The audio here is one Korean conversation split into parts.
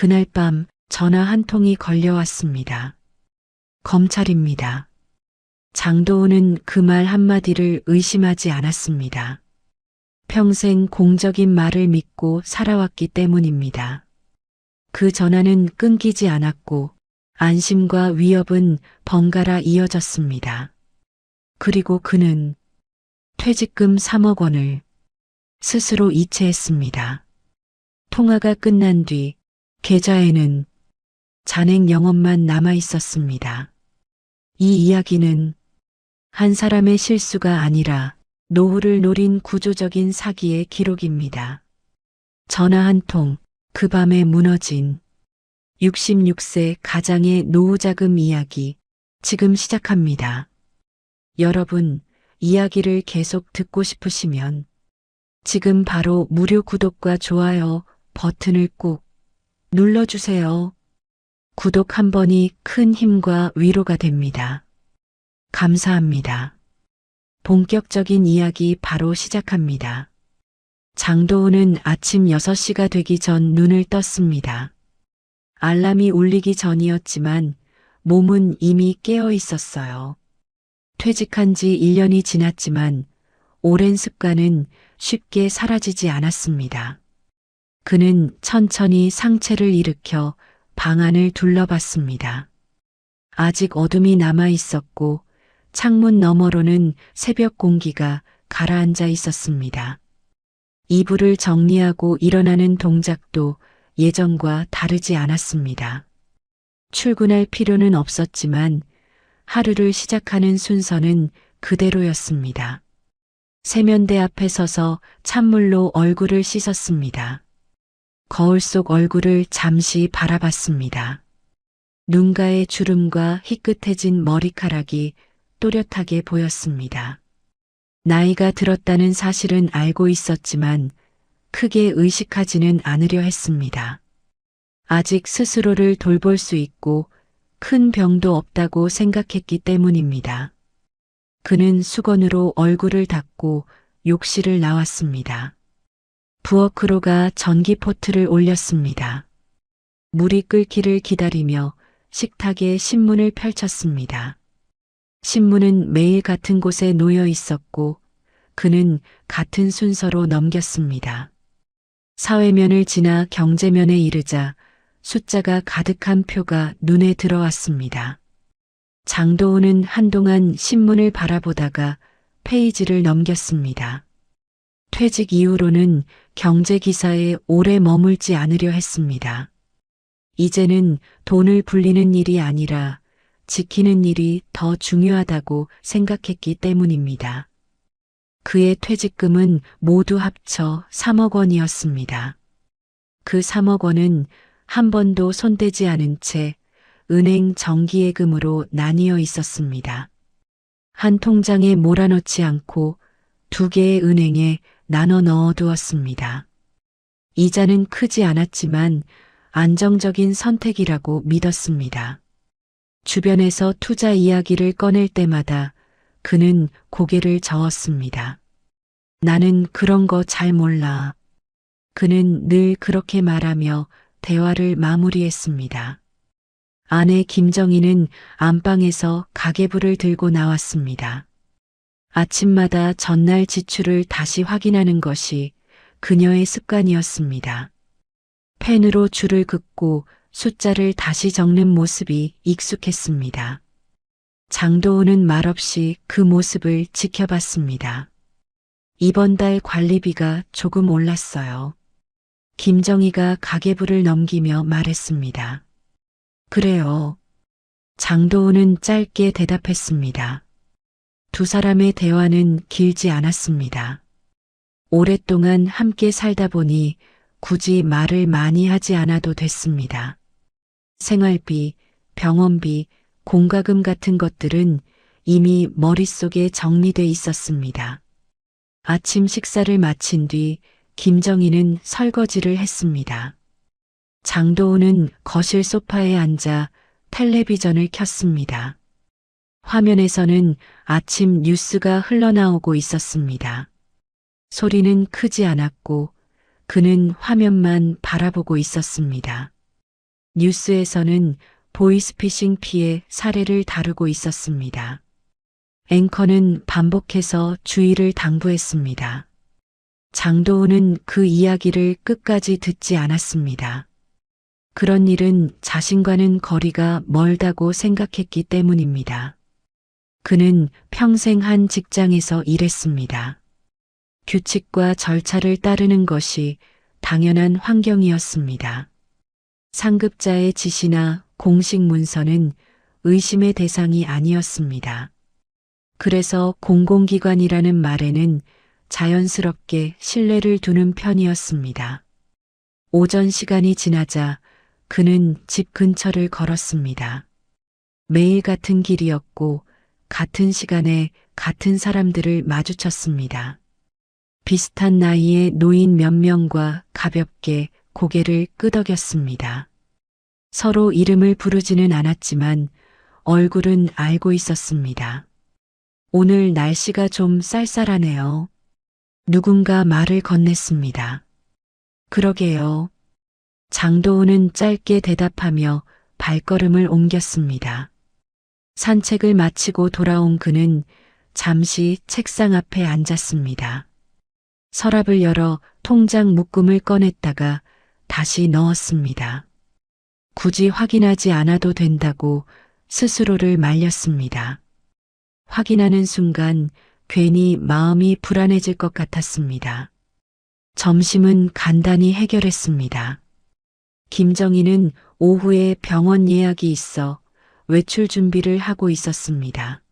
그날 밤 전화 한 통이 걸려왔습니다. 검찰입니다. 장도은은 그 말 한마디를 의심하지 않았습니다. 평생 공적인 말을 믿고 살아왔기 때문입니다. 그 전화는 끊기지 않았고 안심과 위협은 번갈아 이어졌습니다. 그리고 그는 퇴직금 3억 원을 스스로 이체했습니다. 통화가 끝난 뒤 계좌에는 잔액 0원만 남아 있었습니다. 이 이야기는 한 사람의 실수가 아니라 노후를 노린 구조적인 사기의 기록입니다. 전화 한 통, 그 밤에 무너진 66세 가장의 노후자금 이야기 지금 시작합니다. 여러분, 이야기를 계속 듣고 싶으시면 지금 바로 무료 구독과 좋아요 버튼을 꾹 눌러주세요. 구독 한 번이 큰 힘과 위로가 됩니다. 감사합니다. 본격적인 이야기 바로 시작합니다. 장도은은 아침 6시가 되기 전 눈을 떴습니다. 알람이 울리기 전이었지만 몸은 이미 깨어 있었어요. 퇴직한 지 1년이 지났지만 오랜 습관은 쉽게 사라지지 않았습니다. 그는 천천히 상체를 일으켜 방 안을 둘러봤습니다. 아직 어둠이 남아 있었고 창문 너머로는 새벽 공기가 가라앉아 있었습니다. 이불을 정리하고 일어나는 동작도 예전과 다르지 않았습니다. 출근할 필요는 없었지만 하루를 시작하는 순서는 그대로였습니다. 세면대 앞에 서서 찬물로 얼굴을 씻었습니다. 거울 속 얼굴을 잠시 바라봤습니다. 눈가의 주름과 희끗해진 머리카락이 또렷하게 보였습니다. 나이가 들었다는 사실은 알고 있었지만 크게 의식하지는 않으려 했습니다. 아직 스스로를 돌볼 수 있고 큰 병도 없다고 생각했기 때문입니다. 그는 수건으로 얼굴을 닦고 욕실을 나왔습니다. 부엌으로 가 전기포트를 올렸습니다. 물이 끓기를 기다리며 식탁에 신문을 펼쳤습니다. 신문은 매일 같은 곳에 놓여 있었고 그는 같은 순서로 넘겼습니다. 사회면을 지나 경제면에 이르자 숫자가 가득한 표가 눈에 들어왔습니다. 장도은은 한동안 신문을 바라보다가 페이지를 넘겼습니다. 퇴직 이후로는 경제 기사에 오래 머물지 않으려 했습니다. 이제는 돈을 불리는 일이 아니라 지키는 일이 더 중요하다고 생각했기 때문입니다. 그의 퇴직금은 모두 합쳐 3억 원이었습니다. 그 3억 원은 한 번도 손대지 않은 채 은행 정기예금으로 나뉘어 있었습니다. 한 통장에 몰아넣지 않고 2개의 은행에 나눠 넣어두었습니다. 이자는 크지 않았지만 안정적인 선택이라고 믿었습니다. 주변에서 투자 이야기를 꺼낼 때마다 그는 고개를 저었습니다. 나는 그런 거 잘 몰라. 그는 늘 그렇게 말하며 대화를 마무리했습니다. 아내 김정희는 안방에서 가계부를 들고 나왔습니다. 아침마다 전날 지출을 다시 확인하는 것이 그녀의 습관이었습니다. 펜으로 줄을 긋고 숫자를 다시 적는 모습이 익숙했습니다. 장도은은 말없이 그 모습을 지켜봤습니다. 이번 달 관리비가 조금 올랐어요. 김정희가 가계부를 넘기며 말했습니다. 그래요. 장도은은 짧게 대답했습니다. 두 사람의 대화는 길지 않았습니다. 오랫동안 함께 살다 보니 굳이 말을 많이 하지 않아도 됐습니다. 생활비, 병원비, 공과금 같은 것들은 이미 머릿속에 정리돼 있었습니다. 아침 식사를 마친 뒤 김정희는 설거지를 했습니다. 장도은은 거실 소파에 앉아 텔레비전을 켰습니다. 화면에서는 아침 뉴스가 흘러나오고 있었습니다. 소리는 크지 않았고 그는 화면만 바라보고 있었습니다. 뉴스에서는 보이스피싱 피해 사례를 다루고 있었습니다. 앵커는 반복해서 주의를 당부했습니다. 장도훈은 그 이야기를 끝까지 듣지 않았습니다. 그런 일은 자신과는 거리가 멀다고 생각했기 때문입니다. 그는 평생 한 직장에서 일했습니다. 규칙과 절차를 따르는 것이 당연한 환경이었습니다. 상급자의 지시나 공식 문서는 의심의 대상이 아니었습니다. 그래서 공공기관이라는 말에는 자연스럽게 신뢰를 두는 편이었습니다. 오전 시간이 지나자 그는 집 근처를 걸었습니다. 매일 같은 길이었고 같은 시간에 같은 사람들을 마주쳤습니다. 비슷한 나이의 노인 몇 명과 가볍게 고개를 끄덕였습니다. 서로 이름을 부르지는 않았지만 얼굴은 알고 있었습니다. 오늘 날씨가 좀 쌀쌀하네요. 누군가 말을 건넸습니다. 그러게요. 장도훈은 짧게 대답하며 발걸음을 옮겼습니다. 산책을 마치고 돌아온 그는 잠시 책상 앞에 앉았습니다. 서랍을 열어 통장 묶음을 꺼냈다가 다시 넣었습니다. 굳이 확인하지 않아도 된다고 스스로를 말렸습니다. 확인하는 순간 괜히 마음이 불안해질 것 같았습니다. 점심은 간단히 해결했습니다. 김정희는 오후에 병원 예약이 있어 외출 준비를 하고 있었습니다.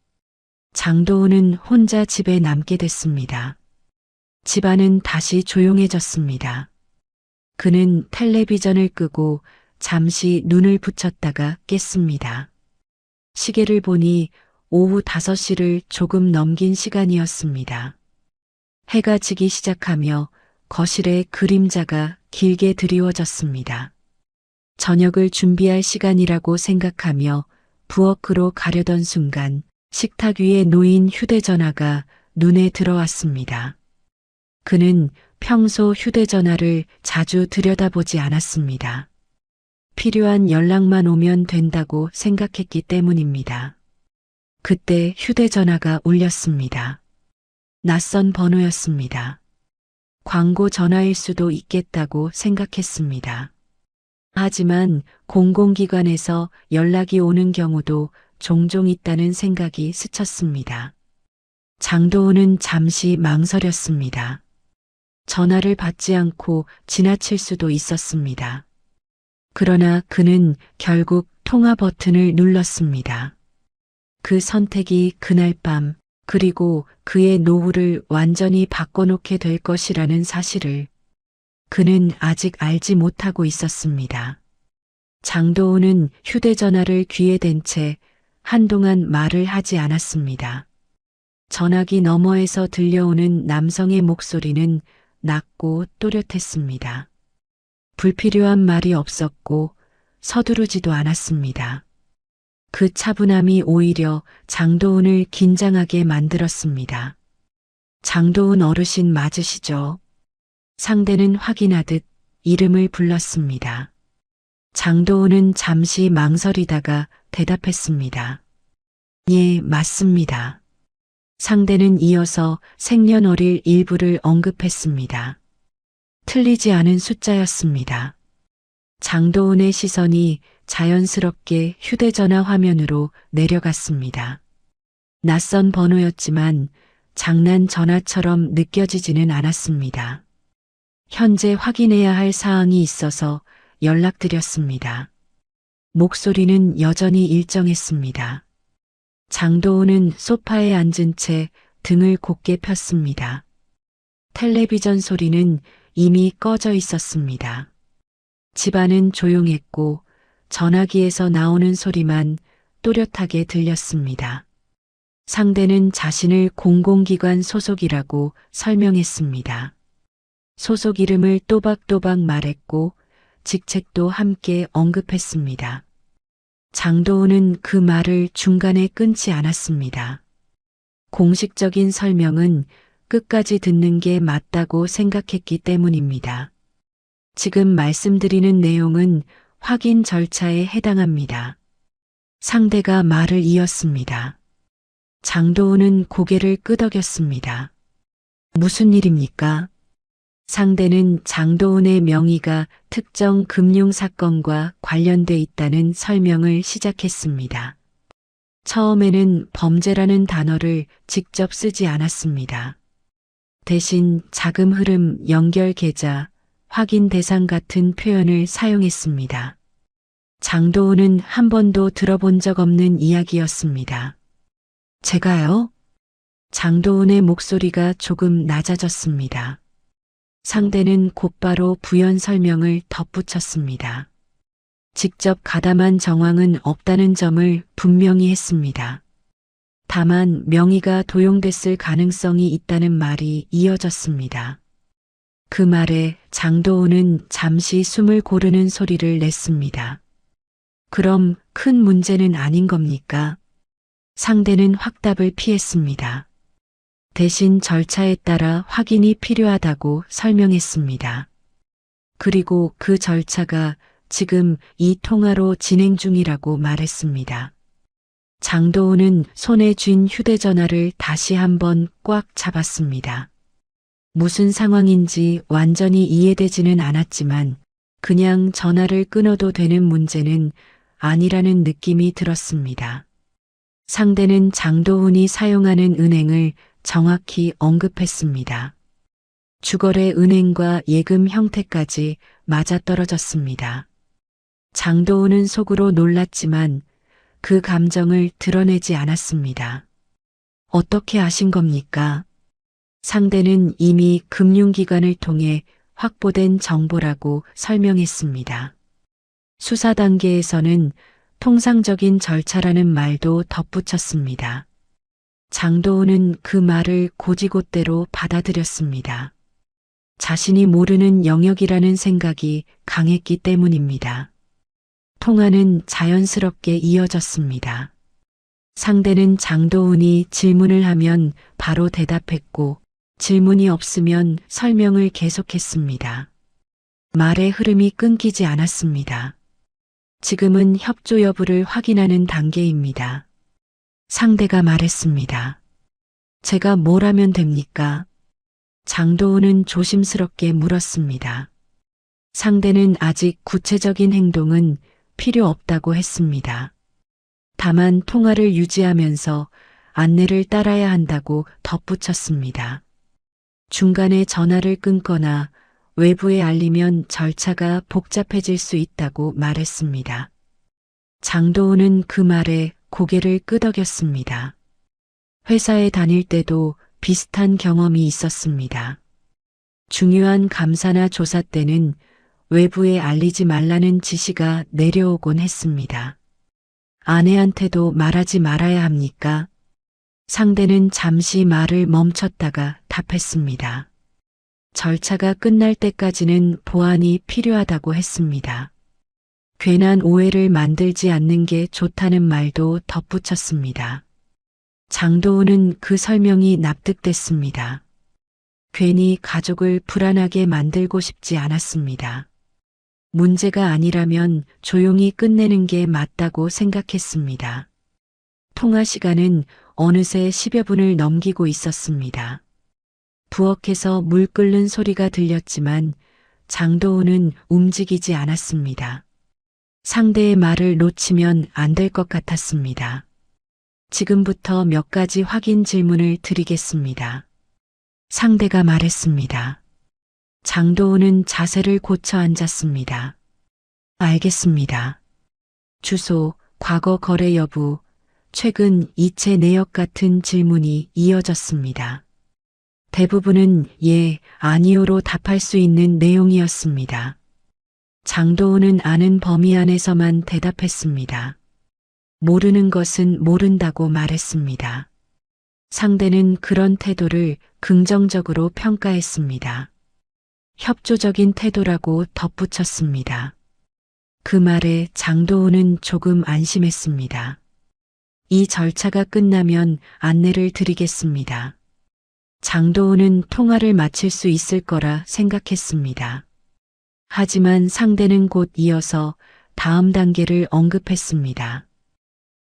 장도훈은 혼자 집에 남게 됐습니다. 집안은 다시 조용해졌습니다. 그는 텔레비전을 끄고 잠시 눈을 붙였다가 깼습니다. 시계를 보니 오후 5시를 조금 넘긴 시간이었습니다. 해가 지기 시작하며 거실에 그림자가 길게 드리워졌습니다. 저녁을 준비할 시간이라고 생각하며 부엌으로 가려던 순간 식탁 위에 놓인 휴대전화가 눈에 들어왔습니다. 그는 평소 휴대전화를 자주 들여다보지 않았습니다. 필요한 연락만 오면 된다고 생각했기 때문입니다. 그때 휴대전화가 울렸습니다. 낯선 번호였습니다. 광고 전화일 수도 있겠다고 생각했습니다. 하지만 공공기관에서 연락이 오는 경우도 종종 있다는 생각이 스쳤습니다. 장도훈은 잠시 망설였습니다. 전화를 받지 않고 지나칠 수도 있었습니다. 그러나 그는 결국 통화 버튼을 눌렀습니다. 그 선택이 그날 밤 그리고 그의 노후를 완전히 바꿔놓게 될 것이라는 사실을 그는 아직 알지 못하고 있었습니다. 장도훈은 휴대전화를 귀에 댄 채 한동안 말을 하지 않았습니다. 전화기 너머에서 들려오는 남성의 목소리는 낮고 또렷했습니다. 불필요한 말이 없었고 서두르지도 않았습니다. 그 차분함이 오히려 장도훈을 긴장하게 만들었습니다. 장도훈 어르신 맞으시죠? 상대는 확인하듯 이름을 불렀습니다. 장도훈은 잠시 망설이다가 대답했습니다. 예, 맞습니다. 상대는 이어서 생년월일 일부를 언급했습니다. 틀리지 않은 숫자였습니다. 장도훈의 시선이 자연스럽게 휴대전화 화면으로 내려갔습니다. 낯선 번호였지만 장난 전화처럼 느껴지지는 않았습니다. 현재 확인해야 할 사항이 있어서 연락드렸습니다. 목소리는 여전히 일정했습니다. 장도훈은 소파에 앉은 채 등을 곧게 폈습니다. 텔레비전 소리는 이미 꺼져 있었습니다. 집안은 조용했고 전화기에서 나오는 소리만 또렷하게 들렸습니다. 상대는 자신을 공공기관 소속이라고 설명했습니다. 소속 이름을 또박또박 말했고 직책도 함께 언급했습니다. 장도훈은 그 말을 중간에 끊지 않았습니다. 공식적인 설명은 끝까지 듣는 게 맞다고 생각했기 때문입니다. 지금 말씀드리는 내용은 확인 절차에 해당합니다. 상대가 말을 이었습니다. 장도훈은 고개를 끄덕였습니다. 무슨 일입니까? 상대는 장도훈의 명의가 특정 금융사건과 관련돼 있다는 설명을 시작했습니다. 처음에는 범죄라는 단어를 직접 쓰지 않았습니다. 대신 자금 흐름, 연결 계좌, 확인 대상 같은 표현을 사용했습니다. 장도훈은 한 번도 들어본 적 없는 이야기였습니다. 제가요? 장도훈의 목소리가 조금 낮아졌습니다. 상대는 곧바로 부연 설명을 덧붙였습니다. 직접 가담한 정황은 없다는 점을 분명히 했습니다. 다만 명의가 도용됐을 가능성이 있다는 말이 이어졌습니다. 그 말에 장도훈은 잠시 숨을 고르는 소리를 냈습니다. 그럼 큰 문제는 아닌 겁니까? 상대는 확답을 피했습니다. 대신 절차에 따라 확인이 필요하다고 설명했습니다. 그리고 그 절차가 지금 이 통화로 진행 중이라고 말했습니다. 장도훈은 손에 쥔 휴대전화를 다시 한번 꽉 잡았습니다. 무슨 상황인지 완전히 이해되지는 않았지만 그냥 전화를 끊어도 되는 문제는 아니라는 느낌이 들었습니다. 상대는 장도훈이 사용하는 은행을 정확히 언급했습니다. 주거래 은행과 예금 형태까지 맞아떨어졌습니다. 장도훈은 속으로 놀랐지만 그 감정을 드러내지 않았습니다. 어떻게 아신 겁니까? 상대는 이미 금융기관을 통해 확보된 정보라고 설명했습니다. 수사 단계에서는 통상적인 절차라는 말도 덧붙였습니다. 장도훈은 그 말을 고지곳대로 받아들였습니다. 자신이 모르는 영역이라는 생각이 강했기 때문입니다. 통화는 자연스럽게 이어졌습니다. 상대는 장도훈이 질문을 하면 바로 대답했고 질문이 없으면 설명을 계속했습니다. 말의 흐름이 끊기지 않았습니다. 지금은 협조 여부를 확인하는 단계입니다. 상대가 말했습니다. 제가 뭘 하면 됩니까? 장도훈은 조심스럽게 물었습니다. 상대는 아직 구체적인 행동은 필요 없다고 했습니다. 다만 통화를 유지하면서 안내를 따라야 한다고 덧붙였습니다. 중간에 전화를 끊거나 외부에 알리면 절차가 복잡해질 수 있다고 말했습니다. 장도훈은 그 말에 고개를 끄덕였습니다. 회사에 다닐 때도 비슷한 경험이 있었습니다. 중요한 감사나 조사 때는 외부에 알리지 말라는 지시가 내려오곤 했습니다. 아내한테도 말하지 말아야 합니까? 상대는 잠시 말을 멈췄다가 답했습니다. 절차가 끝날 때까지는 보안이 필요하다고 했습니다. 괜한 오해를 만들지 않는 게 좋다는 말도 덧붙였습니다. 장도훈은 그 설명이 납득됐습니다. 괜히 가족을 불안하게 만들고 싶지 않았습니다. 문제가 아니라면 조용히 끝내는 게 맞다고 생각했습니다. 통화 시간은 어느새 10여 분을 넘기고 있었습니다. 부엌에서 물 끓는 소리가 들렸지만 장도훈은 움직이지 않았습니다. 상대의 말을 놓치면 안 될 것 같았습니다. 지금부터 몇 가지 확인 질문을 드리겠습니다. 상대가 말했습니다. 장도훈은 자세를 고쳐 앉았습니다. 알겠습니다. 주소, 과거 거래 여부, 최근 이체 내역 같은 질문이 이어졌습니다. 대부분은 예, 아니요로 답할 수 있는 내용이었습니다. 장도훈은 아는 범위 안에서만 대답했습니다. 모르는 것은 모른다고 말했습니다. 상대는 그런 태도를 긍정적으로 평가했습니다. 협조적인 태도라고 덧붙였습니다. 그 말에 장도훈은 조금 안심했습니다. 이 절차가 끝나면 안내를 드리겠습니다. 장도훈은 통화를 마칠 수 있을 거라 생각했습니다. 하지만 상대는 곧 이어서 다음 단계를 언급했습니다.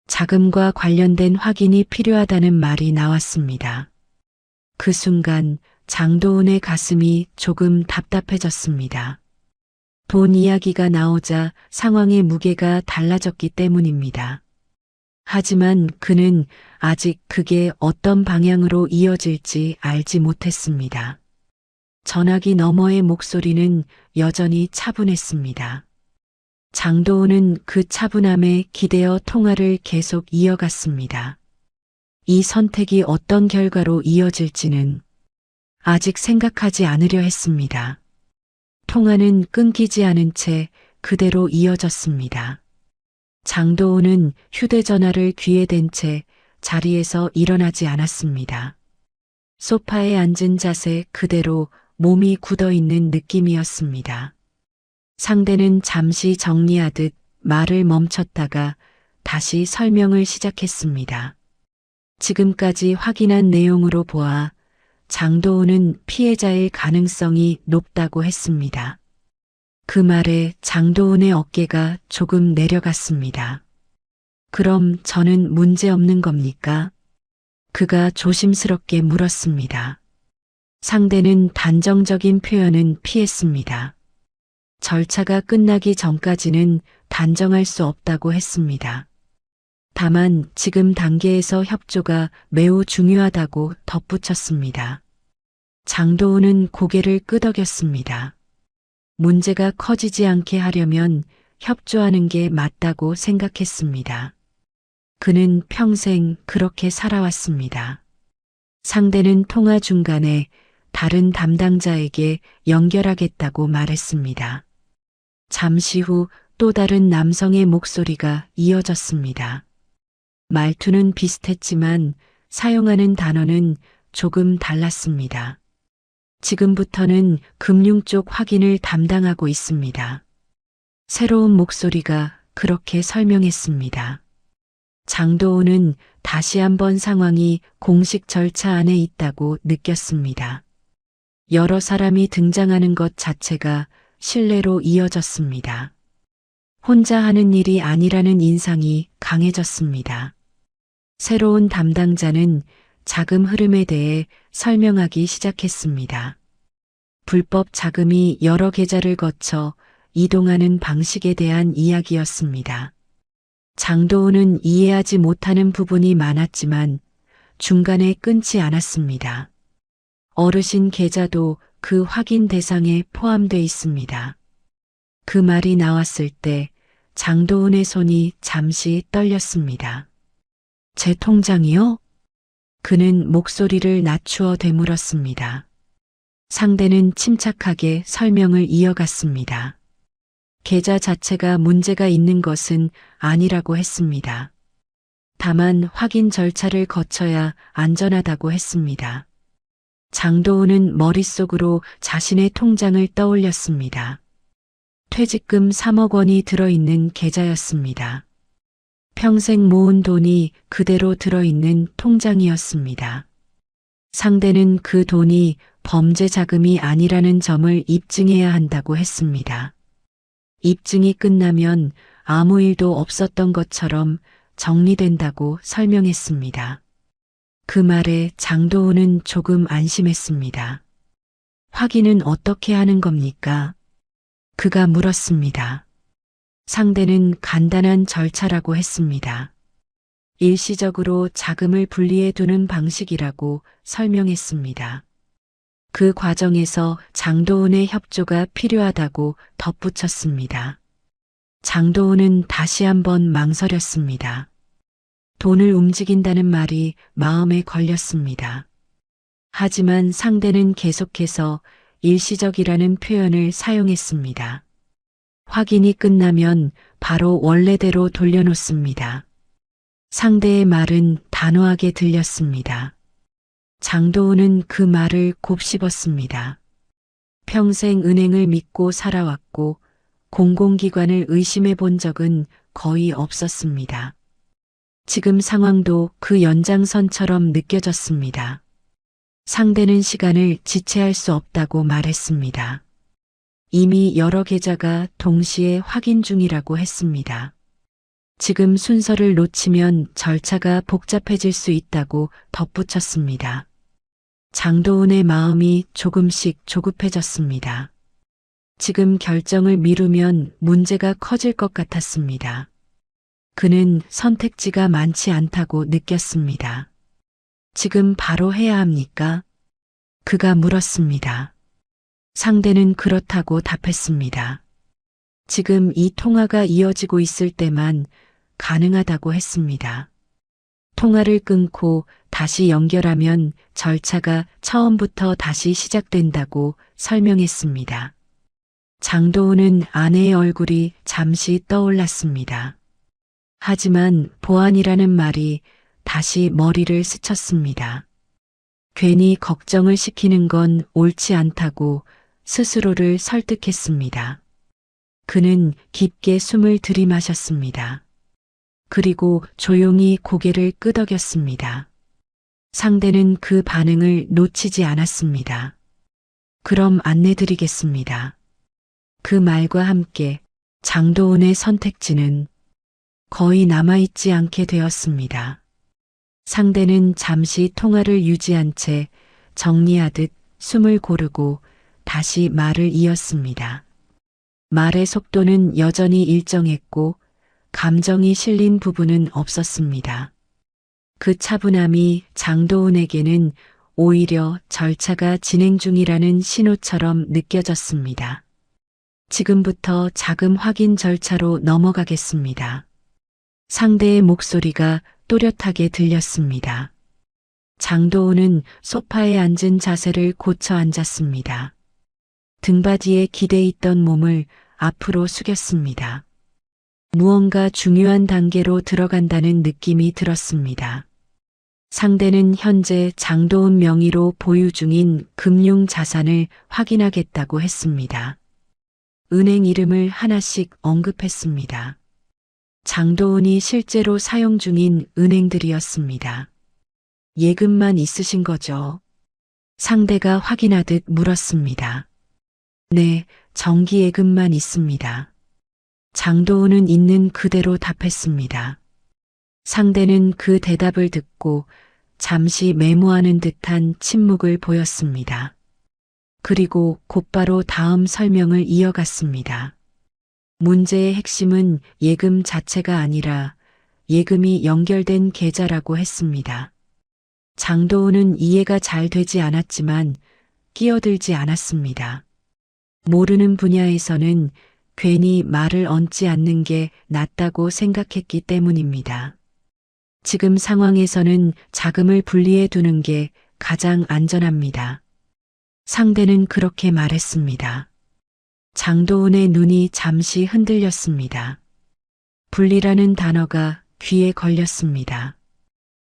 자금과 관련된 확인이 필요하다는 말이 나왔습니다. 그 순간 장도은의 가슴이 조금 답답해졌습니다. 돈 이야기가 나오자 상황의 무게가 달라졌기 때문입니다. 하지만 그는 아직 그게 어떤 방향으로 이어질지 알지 못했습니다. 전화기 너머의 목소리는 여전히 차분했습니다. 장도은은 그 차분함에 기대어 통화를 계속 이어갔습니다. 이 선택이 어떤 결과로 이어질지는 아직 생각하지 않으려 했습니다. 통화는 끊기지 않은 채 그대로 이어졌습니다. 장도은은 휴대전화를 귀에 댄 채 자리에서 일어나지 않았습니다. 소파에 앉은 자세 그대로 몸이 굳어 있는 느낌이었습니다. 상대는 잠시 정리하듯 말을 멈췄다가 다시 설명을 시작했습니다. 지금까지 확인한 내용으로 보아 장도은은 피해자일 가능성이 높다고 했습니다. 그 말에 장도은의 어깨가 조금 내려갔습니다. 그럼 저는 문제 없는 겁니까? 그가 조심스럽게 물었습니다. 상대는 단정적인 표현은 피했습니다. 절차가 끝나기 전까지는 단정할 수 없다고 했습니다. 다만 지금 단계에서 협조가 매우 중요하다고 덧붙였습니다. 장도은은 고개를 끄덕였습니다. 문제가 커지지 않게 하려면 협조하는 게 맞다고 생각했습니다. 그는 평생 그렇게 살아왔습니다. 상대는 통화 중간에 다른 담당자에게 연결하겠다고 말했습니다. 잠시 후 또 다른 남성의 목소리가 이어졌습니다. 말투는 비슷했지만 사용하는 단어는 조금 달랐습니다. 지금부터는 금융 쪽 확인을 담당하고 있습니다. 새로운 목소리가 그렇게 설명했습니다. 장도은은 다시 한번 상황이 공식 절차 안에 있다고 느꼈습니다. 여러 사람이 등장하는 것 자체가 신뢰로 이어졌습니다. 혼자 하는 일이 아니라는 인상이 강해졌습니다. 새로운 담당자는 자금 흐름에 대해 설명하기 시작했습니다. 불법 자금이 여러 계좌를 거쳐 이동하는 방식에 대한 이야기였습니다. 장도은은 이해하지 못하는 부분이 많았지만 중간에 끊지 않았습니다. 어르신 계좌도 그 확인 대상에 포함돼 있습니다. 그 말이 나왔을 때 장도은의 손이 잠시 떨렸습니다. 제 통장이요? 그는 목소리를 낮추어 되물었습니다. 상대는 침착하게 설명을 이어갔습니다. 계좌 자체가 문제가 있는 것은 아니라고 했습니다. 다만 확인 절차를 거쳐야 안전하다고 했습니다. 장도은은 머릿속으로 자신의 통장을 떠올렸습니다. 퇴직금 3억 원이 들어있는 계좌였습니다. 평생 모은 돈이 그대로 들어있는 통장이었습니다. 상대는 그 돈이 범죄 자금이 아니라는 점을 입증해야 한다고 했습니다. 입증이 끝나면 아무 일도 없었던 것처럼 정리된다고 설명했습니다. 그 말에 장도은은 조금 안심했습니다. 확인은 어떻게 하는 겁니까? 그가 물었습니다. 상대는 간단한 절차라고 했습니다. 일시적으로 자금을 분리해 두는 방식이라고 설명했습니다. 그 과정에서 장도은의 협조가 필요하다고 덧붙였습니다. 장도은은 다시 한번 망설였습니다. 돈을 움직인다는 말이 마음에 걸렸습니다. 하지만 상대는 계속해서 일시적이라는 표현을 사용했습니다. 확인이 끝나면 바로 원래대로 돌려놓습니다. 상대의 말은 단호하게 들렸습니다. 장도은은 그 말을 곱씹었습니다. 평생 은행을 믿고 살아왔고 공공기관을 의심해 본 적은 거의 없었습니다. 지금 상황도 그 연장선처럼 느껴졌습니다. 상대는 시간을 지체할 수 없다고 말했습니다. 이미 여러 계좌가 동시에 확인 중이라고 했습니다. 지금 순서를 놓치면 절차가 복잡해질 수 있다고 덧붙였습니다. 장도은의 마음이 조금씩 조급해졌습니다. 지금 결정을 미루면 문제가 커질 것 같았습니다. 그는 선택지가 많지 않다고 느꼈습니다. 지금 바로 해야 합니까? 그가 물었습니다. 상대는 그렇다고 답했습니다. 지금 이 통화가 이어지고 있을 때만 가능하다고 했습니다. 통화를 끊고 다시 연결하면 절차가 처음부터 다시 시작된다고 설명했습니다. 장도은은 아내의 얼굴이 잠시 떠올랐습니다. 하지만 보안이라는 말이 다시 머리를 스쳤습니다. 괜히 걱정을 시키는 건 옳지 않다고 스스로를 설득했습니다. 그는 깊게 숨을 들이마셨습니다. 그리고 조용히 고개를 끄덕였습니다. 상대는 그 반응을 놓치지 않았습니다. 그럼 안내드리겠습니다. 그 말과 함께 장도은의 선택지는 거의 남아있지 않게 되었습니다. 상대는 잠시 통화를 유지한 채 정리하듯 숨을 고르고 다시 말을 이었습니다. 말의 속도는 여전히 일정했고 감정이 실린 부분은 없었습니다. 그 차분함이 장도은에게는 오히려 절차가 진행 중이라는 신호처럼 느껴졌습니다. 지금부터 자금 확인 절차로 넘어가겠습니다. 상대의 목소리가 또렷하게 들렸습니다. 장도은은 소파에 앉은 자세를 고쳐 앉았습니다. 등받이에 기대 있던 몸을 앞으로 숙였습니다. 무언가 중요한 단계로 들어간다는 느낌이 들었습니다. 상대는 현재 장도은 명의로 보유 중인 금융 자산을 확인하겠다고 했습니다. 은행 이름을 하나씩 언급했습니다. 장도은이 실제로 사용 중인 은행들이었습니다. 예금만 있으신 거죠? 상대가 확인하듯 물었습니다. 네, 정기예금만 있습니다. 장도은은 있는 그대로 답했습니다. 상대는 그 대답을 듣고 잠시 메모하는 듯한 침묵을 보였습니다. 그리고 곧바로 다음 설명을 이어갔습니다. 문제의 핵심은 예금 자체가 아니라 예금이 연결된 계좌라고 했습니다. 장도은은 이해가 잘 되지 않았지만 끼어들지 않았습니다. 모르는 분야에서는 괜히 말을 얹지 않는 게 낫다고 생각했기 때문입니다. 지금 상황에서는 자금을 분리해 두는 게 가장 안전합니다. 상대는 그렇게 말했습니다. 장도은의 눈이 잠시 흔들렸습니다. 분리라는 단어가 귀에 걸렸습니다.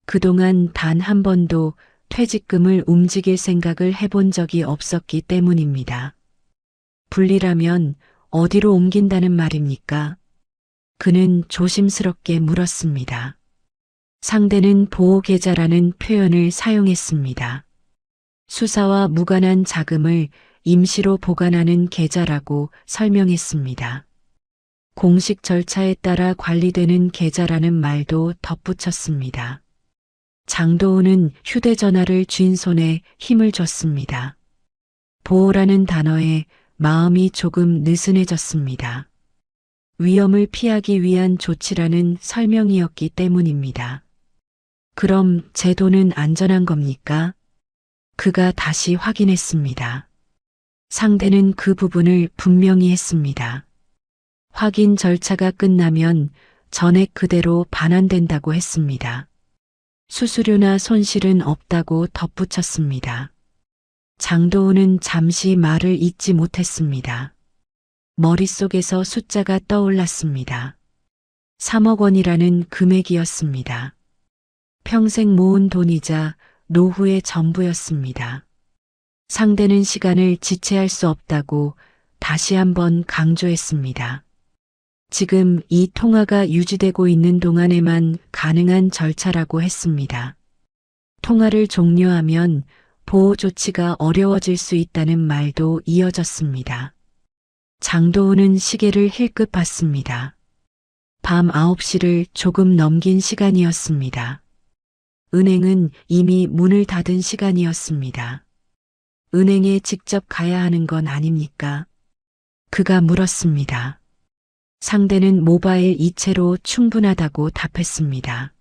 그동안 단 한 번도 퇴직금을 움직일 생각을 해본 적이 없었기 때문입니다. 분리라면 어디로 옮긴다는 말입니까? 그는 조심스럽게 물었습니다. 상대는 보호계좌라는 표현을 사용했습니다. 수사와 무관한 자금을 임시로 보관하는 계좌라고 설명했습니다. 공식 절차에 따라 관리되는 계좌라는 말도 덧붙였습니다. 장도은은 휴대전화를 쥔 손에 힘을 줬습니다. 보호라는 단어에 마음이 조금 느슨해졌습니다. 위험을 피하기 위한 조치라는 설명이었기 때문입니다. 그럼 제 돈은 안전한 겁니까? 그가 다시 확인했습니다. 상대는 그 부분을 분명히 했습니다. 확인 절차가 끝나면 전액 그대로 반환된다고 했습니다. 수수료나 손실은 없다고 덧붙였습니다. 장도은은 잠시 말을 잇지 못했습니다. 머릿속에서 숫자가 떠올랐습니다. 3억 원이라는 금액이었습니다. 평생 모은 돈이자 노후의 전부였습니다. 상대는 시간을 지체할 수 없다고 다시 한번 강조했습니다. 지금 이 통화가 유지되고 있는 동안에만 가능한 절차라고 했습니다. 통화를 종료하면 보호 조치가 어려워질 수 있다는 말도 이어졌습니다. 장도훈은 시계를 힐끗 봤습니다. 밤 9시를 조금 넘긴 시간이었습니다. 은행은 이미 문을 닫은 시간이었습니다. 은행에 직접 가야 하는 건 아닙니까? 그가 물었습니다. 상대는 모바일 이체로 충분하다고 답했습니다.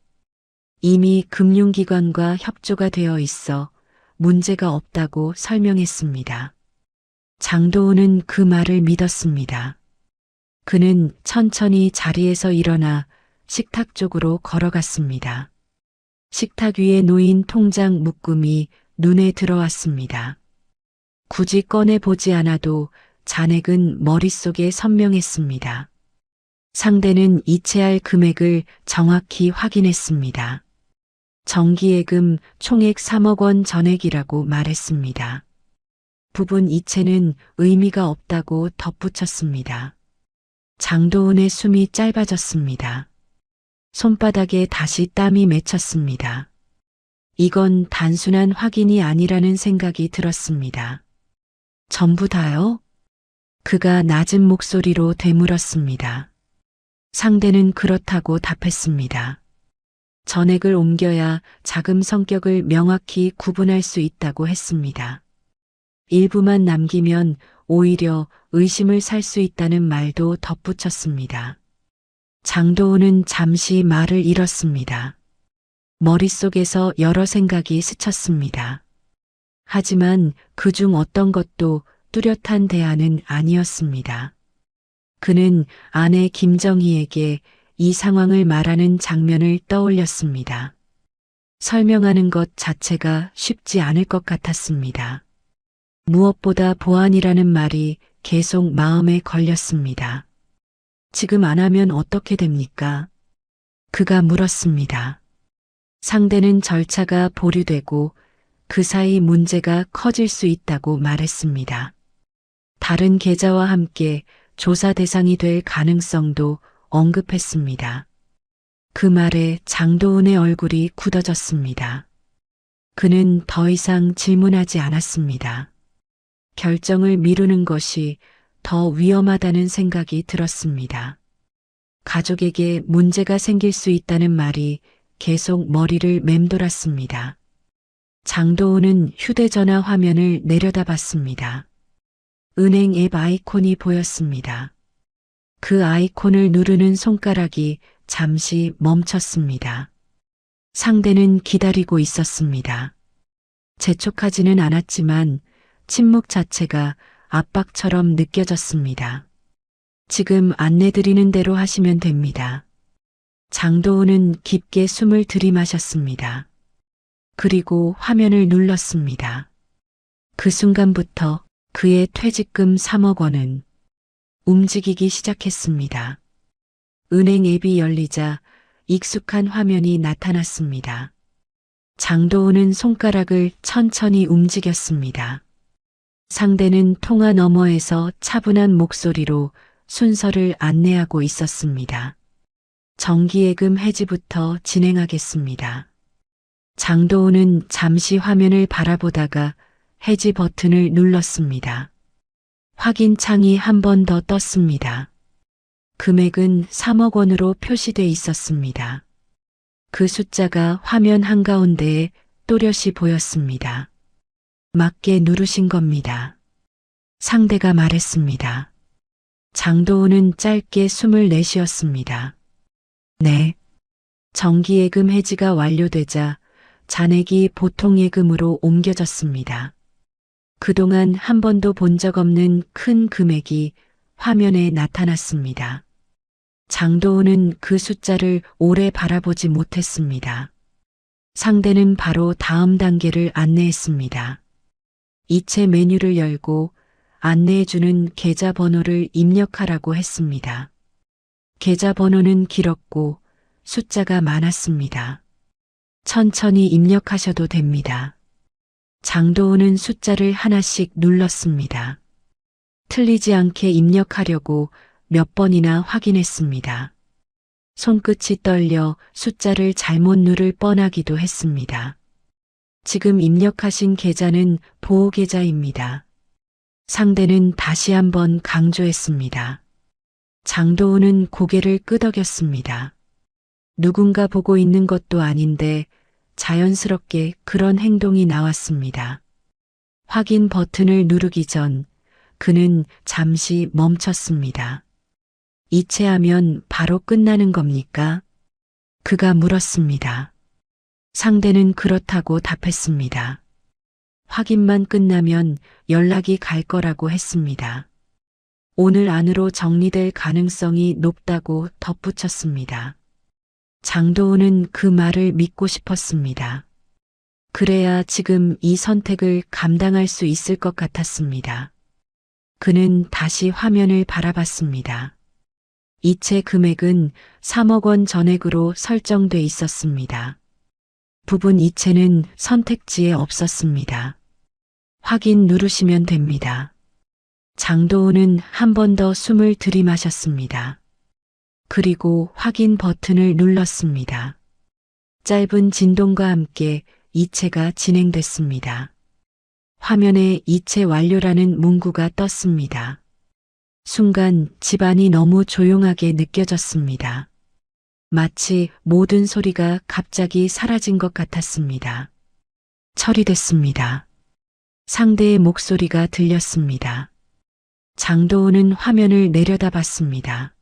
이미 금융기관과 협조가 되어 있어 문제가 없다고 설명했습니다. 장도훈은 그 말을 믿었습니다. 그는 천천히 자리에서 일어나 식탁 쪽으로 걸어갔습니다. 식탁 위에 놓인 통장 묶음이 눈에 들어왔습니다. 굳이 꺼내보지 않아도 잔액은 머릿속에 선명했습니다. 상대는 이체할 금액을 정확히 확인했습니다. 정기예금 총액 3억 원 전액이라고 말했습니다. 부분 이체는 의미가 없다고 덧붙였습니다. 장도훈의 숨이 짧아졌습니다. 손바닥에 다시 땀이 맺혔습니다. 이건 단순한 확인이 아니라는 생각이 들었습니다. 전부 다요? 그가 낮은 목소리로 되물었습니다. 상대는 그렇다고 답했습니다. 전액을 옮겨야 자금 성격을 명확히 구분할 수 있다고 했습니다. 일부만 남기면 오히려 의심을 살 수 있다는 말도 덧붙였습니다. 장도훈은 잠시 말을 잃었습니다. 머릿속에서 여러 생각이 스쳤습니다. 하지만 그중 어떤 것도 뚜렷한 대안은 아니었습니다. 그는 아내 김정희에게 이 상황을 말하는 장면을 떠올렸습니다. 설명하는 것 자체가 쉽지 않을 것 같았습니다. 무엇보다 보안이라는 말이 계속 마음에 걸렸습니다. 지금 안 하면 어떻게 됩니까? 그가 물었습니다. 상대는 절차가 보류되고 그 사이 문제가 커질 수 있다고 말했습니다. 다른 계좌와 함께 조사 대상이 될 가능성도 언급했습니다. 그 말에 장도훈의 얼굴이 굳어졌습니다. 그는 더 이상 질문하지 않았습니다. 결정을 미루는 것이 더 위험하다는 생각이 들었습니다. 가족에게 문제가 생길 수 있다는 말이 계속 머리를 맴돌았습니다. 장도훈은 휴대전화 화면을 내려다봤습니다. 은행 앱 아이콘이 보였습니다. 그 아이콘을 누르는 손가락이 잠시 멈췄습니다. 상대는 기다리고 있었습니다. 재촉하지는 않았지만 침묵 자체가 압박처럼 느껴졌습니다. 지금 안내드리는 대로 하시면 됩니다. 장도훈은 깊게 숨을 들이마셨습니다. 그리고 화면을 눌렀습니다. 그 순간부터 그의 퇴직금 3억 원은 움직이기 시작했습니다. 은행 앱이 열리자 익숙한 화면이 나타났습니다. 장도훈은 손가락을 천천히 움직였습니다. 상대는 통화 너머에서 차분한 목소리로 순서를 안내하고 있었습니다. 정기예금 해지부터 진행하겠습니다. 장도훈은 잠시 화면을 바라보다가 해지 버튼을 눌렀습니다. 확인 창이 한 번 더 떴습니다. 금액은 3억 원으로 표시돼 있었습니다. 그 숫자가 화면 한가운데에 또렷이 보였습니다. 맞게 누르신 겁니다. 상대가 말했습니다. 장도훈은 짧게 숨을 내쉬었습니다. 네. 정기예금 해지가 완료되자 잔액이 보통 예금으로 옮겨졌습니다. 그동안 한 번도 본 적 없는 큰 금액이 화면에 나타났습니다. 장도훈은 그 숫자를 오래 바라보지 못했습니다. 상대는 바로 다음 단계를 안내했습니다. 이체 메뉴를 열고 안내해주는 계좌번호를 입력하라고 했습니다. 계좌번호는 길었고 숫자가 많았습니다. 천천히 입력하셔도 됩니다. 장도훈은 숫자를 하나씩 눌렀습니다. 틀리지 않게 입력하려고 몇 번이나 확인했습니다. 손끝이 떨려 숫자를 잘못 누를 뻔하기도 했습니다. 지금 입력하신 계좌는 보호계좌입니다. 상대는 다시 한번 강조했습니다. 장도훈은 고개를 끄덕였습니다. 누군가 보고 있는 것도 아닌데 자연스럽게 그런 행동이 나왔습니다. 확인 버튼을 누르기 전 그는 잠시 멈췄습니다. 이체하면 바로 끝나는 겁니까? 그가 물었습니다. 상대는 그렇다고 답했습니다. 확인만 끝나면 연락이 갈 거라고 했습니다. 오늘 안으로 정리될 가능성이 높다고 덧붙였습니다. 장도훈은 그 말을 믿고 싶었습니다. 그래야 지금 이 선택을 감당할 수 있을 것 같았습니다. 그는 다시 화면을 바라봤습니다. 이체 금액은 3억 원 전액으로 설정돼 있었습니다. 부분 이체는 선택지에 없었습니다. 확인 누르시면 됩니다. 장도훈은 한 번 더 숨을 들이마셨습니다. 그리고 확인 버튼을 눌렀습니다. 짧은 진동과 함께 이체가 진행됐습니다. 화면에 이체 완료라는 문구가 떴습니다. 순간 집안이 너무 조용하게 느껴졌습니다. 마치 모든 소리가 갑자기 사라진 것 같았습니다. 처리됐습니다. 상대의 목소리가 들렸습니다. 장도훈은 화면을 내려다봤습니다.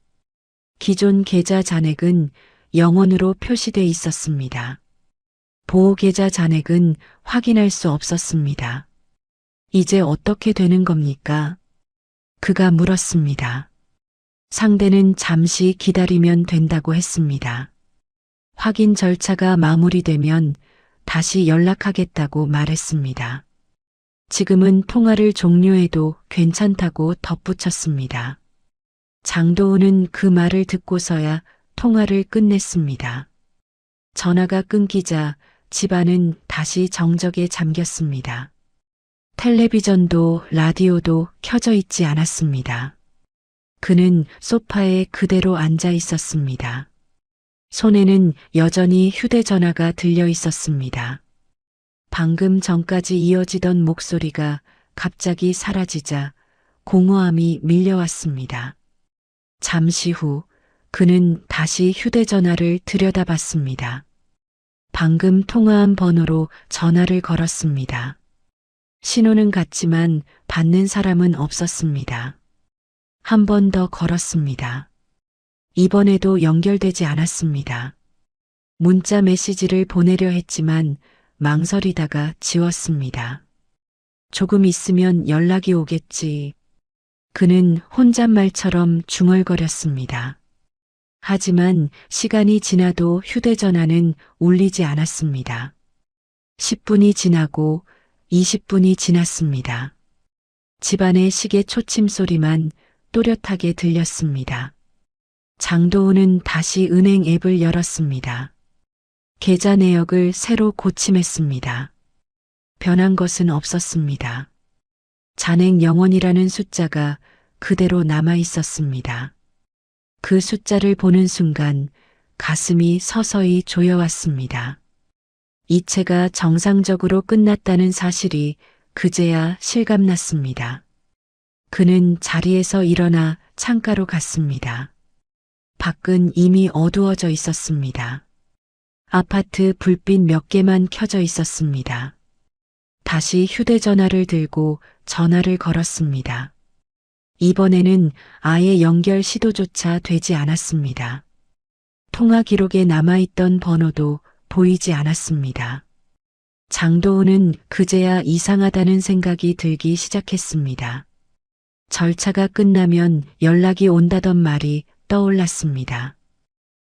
기존 계좌 잔액은 0원으로 표시돼 있었습니다. 보호 계좌 잔액은 확인할 수 없었습니다. 이제 어떻게 되는 겁니까? 그가 물었습니다. 상대는 잠시 기다리면 된다고 했습니다. 확인 절차가 마무리되면 다시 연락하겠다고 말했습니다. 지금은 통화를 종료해도 괜찮다고 덧붙였습니다. 장도훈은 그 말을 듣고서야 통화를 끝냈습니다. 전화가 끊기자 집안은 다시 정적에 잠겼습니다. 텔레비전도 라디오도 켜져 있지 않았습니다. 그는 소파에 그대로 앉아 있었습니다. 손에는 여전히 휴대전화가 들려 있었습니다. 방금 전까지 이어지던 목소리가 갑자기 사라지자 공허함이 밀려왔습니다. 잠시 후 그는 다시 휴대전화를 들여다봤습니다. 방금 통화한 번호로 전화를 걸었습니다. 신호는 갔지만 받는 사람은 없었습니다. 한 번 더 걸었습니다. 이번에도 연결되지 않았습니다. 문자 메시지를 보내려 했지만 망설이다가 지웠습니다. 조금 있으면 연락이 오겠지. 그는 혼잣말처럼 중얼거렸습니다. 하지만 시간이 지나도 휴대전화는 울리지 않았습니다. 10분이 지나고 20분이 지났습니다. 집안의 시계 초침 소리만 또렷하게 들렸습니다. 장도훈은 다시 은행 앱을 열었습니다. 계좌 내역을 새로 고침했습니다. 변한 것은 없었습니다. 잔액 0원이라는 숫자가 그대로 남아 있었습니다. 그 숫자를 보는 순간 가슴이 서서히 조여왔습니다. 이체가 정상적으로 끝났다는 사실이 그제야 실감났습니다. 그는 자리에서 일어나 창가로 갔습니다. 밖은 이미 어두워져 있었습니다. 아파트 불빛 몇 개만 켜져 있었습니다. 다시 휴대전화를 들고 전화를 걸었습니다. 이번에는 아예 연결 시도조차 되지 않았습니다. 통화 기록에 남아있던 번호도 보이지 않았습니다. 장도훈은 그제야 이상하다는 생각이 들기 시작했습니다. 절차가 끝나면 연락이 온다던 말이 떠올랐습니다.